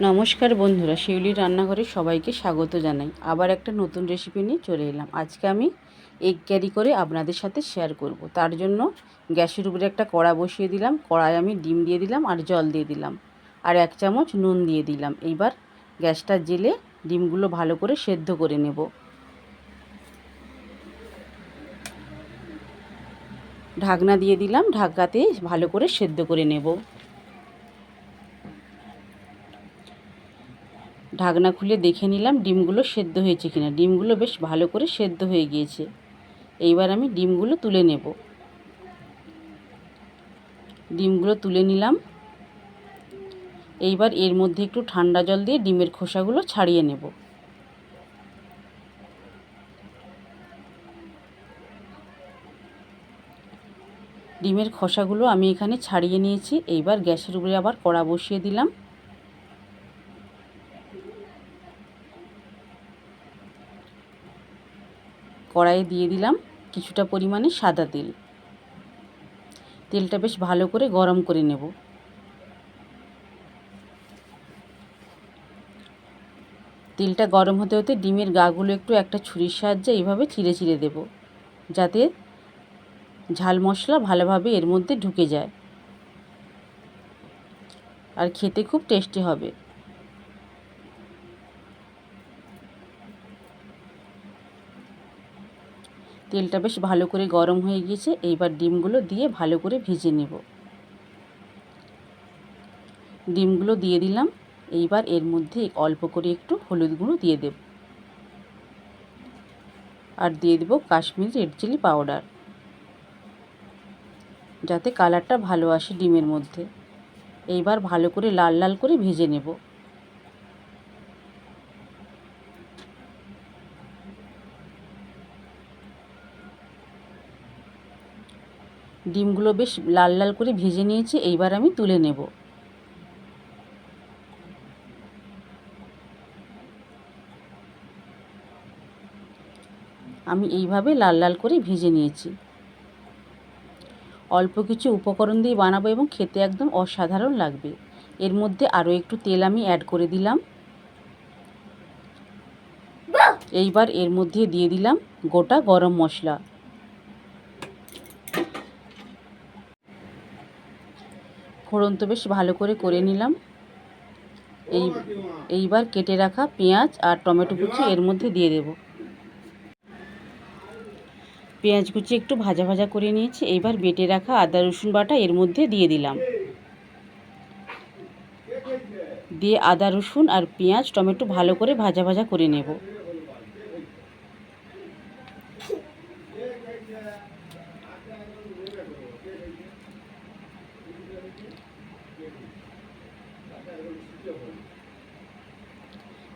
নমস্কার বন্ধুরা, শিউলির রান্নাঘরে সবাইকে স্বাগত জানাই। আবার একটা নতুন রেসিপি নিয়ে চলে এলাম। আজকে আমি এগ ক্যারি করে আপনাদের সাথে শেয়ার করব। তার জন্য গ্যাসের উপরে একটা কড়া বসিয়ে দিলাম। কড়ায় আমি ডিম দিয়ে দিলাম আর জল দিয়ে দিলাম আর 1 চামচ নুন দিয়ে দিলাম। এইবার গ্যাসটা জ্বেলে ডিমগুলো ভালো করে সেদ্ধ করে নেব। ঢাকনা দিয়ে দিলাম, ঢাকাতে ভালো করে সেদ্ধ করে নেব। ঢাকনা খুলে দেখে নিলাম ডিমগুলো সেদ্ধ হয়েছে কিনা। ডিমগুলো বেশ ভালো করে সেদ্ধ হয়ে গিয়েছে। এইবার আমি ডিমগুলো তুলে নেব। ডিমগুলো তুলে নিলাম। এইবার এর মধ্যে একটু ঠান্ডা জল দিয়ে ডিমের খোসাগুলো ছাড়িয়ে নেব। ডিমের খোসাগুলো আমি এখানে ছাড়িয়ে নিয়েছি। এইবার গ্যাসের উপরে আবার কড়া বসিয়ে দিলাম। কড়াইয়ে দিয়ে দিলাম কিছুটা পরিমাণে সাদা তেল। তেলটা বেশ ভালো করে গরম করে নেব। তেলটা গরম হতে হতে ডিমের গাগুলো একটু একটা ছুরির সাহায্যে এইভাবে চিড়ে চিড়ে দেব, যাতে ঝাল মশলা ভালোভাবে এর মধ্যে ঢুকে যায় আর খেতে খুব টেস্টি হবে। তেলটা বেশ ভালো করে গরম হয়ে গিয়েছে। এইবার ডিমগুলো দিয়ে ভালো করে ভেজে নেব। ডিমগুলো দিয়ে দিলাম। এইবার এর মধ্যে অল্প করে একটু হলুদ গুঁড়ো দিয়ে দেব আর দিয়ে দেব কাশ্মীরি রেড চিলি পাউডার, যাতে কালারটা ভালো আসে ডিমের মধ্যে। এইবার ভালো করে লাল লাল করে ভেজে নেব। ডিমগুলো বেশ লাল লাল করে ভেজে নিয়েছি। এইবার আমি তুলে নেব। আমি এইভাবে লাল লাল করে ভেজে নিয়েছি। অল্প কিছু উপকরণ দিয়ে বানাবো এবং খেতে একদম অসাধারণ লাগবে। এর মধ্যে আরও একটু তেল আমি অ্যাড করে দিলাম। এইবার এর মধ্যে দিয়ে দিলাম গোটা গরম মশলা। ফোড়ন তো বেশ ভালো করে নিলাম। এইবার কেটে রাখা পেঁয়াজ আর টমেটো কুচি এর মধ্যে দিয়ে দেব। পেঁয়াজ কুচি একটু ভাজা ভাজা করে নিয়েছি। এইবার বেটে রাখা আদা রসুন বাটা এর মধ্যে দিয়ে দিলাম। দিয়ে আদা রসুন আর পেঁয়াজ টমেটো ভালো করে ভাজা ভাজা করে নেব।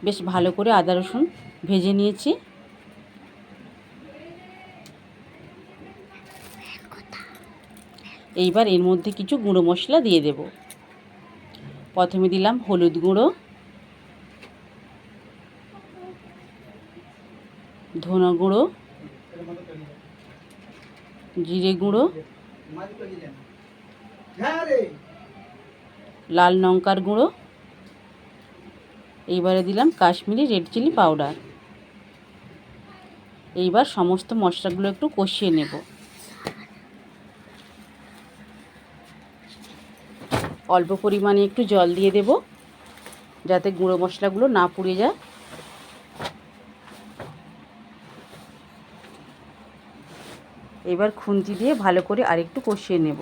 বেশ ভালো করে আদা রসুন ভেজে নিয়েছি। এইবার এর মধ্যে কিছু গুঁড়ো মশলা দিয়ে দেব। প্রথমে দিলাম হলুদ গুঁড়ো, ধনে গুঁড়ো, জিরে গুঁড়ো, লাল লঙ্কার গুঁড়ো। এইবারে দিলাম কাশ্মীরি রেড চিলি পাউডার। এইবার সমস্ত মশলাগুলো একটু কষিয়ে নেব। অল্প পরিমাণে একটু জল দিয়ে দেব, যাতে গুঁড়ো মশলাগুলো না পুড়ে যায়। এবার খুন্তি দিয়ে ভালো করে আরেকটু কষিয়ে নেব।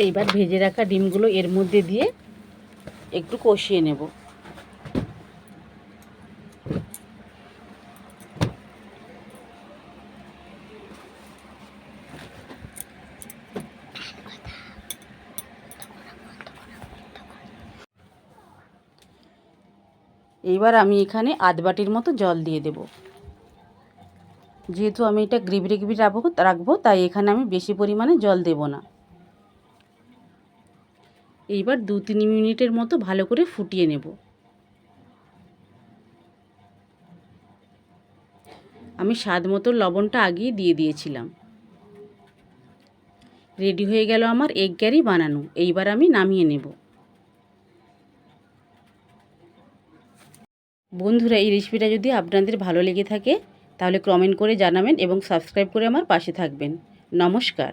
এইবার ভেজে রাখা ডিমগুলো এর মধ্যে দিয়ে একটু কষিয়ে নেব। এইবার আমি এখানে আধ বাটির মতো জল দিয়ে দেব। যেহেতু আমি এটা গ্রেভি রাখবো, তাই এখানে আমি বেশি পরিমাণে জল দেব না। এইবার 2-3 মিনিটের মতো ভালো করে ফুটিয়ে নেব। আমি স্বাদ মতো লবণটা আগেই দিয়ে দিয়েছিলাম। রেডি হয়ে গেল আমার এগ কারি বানানো। এইবার আমি নামিয়ে নেব। বন্ধুরা, এই রেসিপিটা যদি আপনাদের ভালো লেগে থাকে তাহলে কমেন্ট করে জানাবেন এবং সাবস্ক্রাইব করে আমার পাশে থাকবেন। নমস্কার।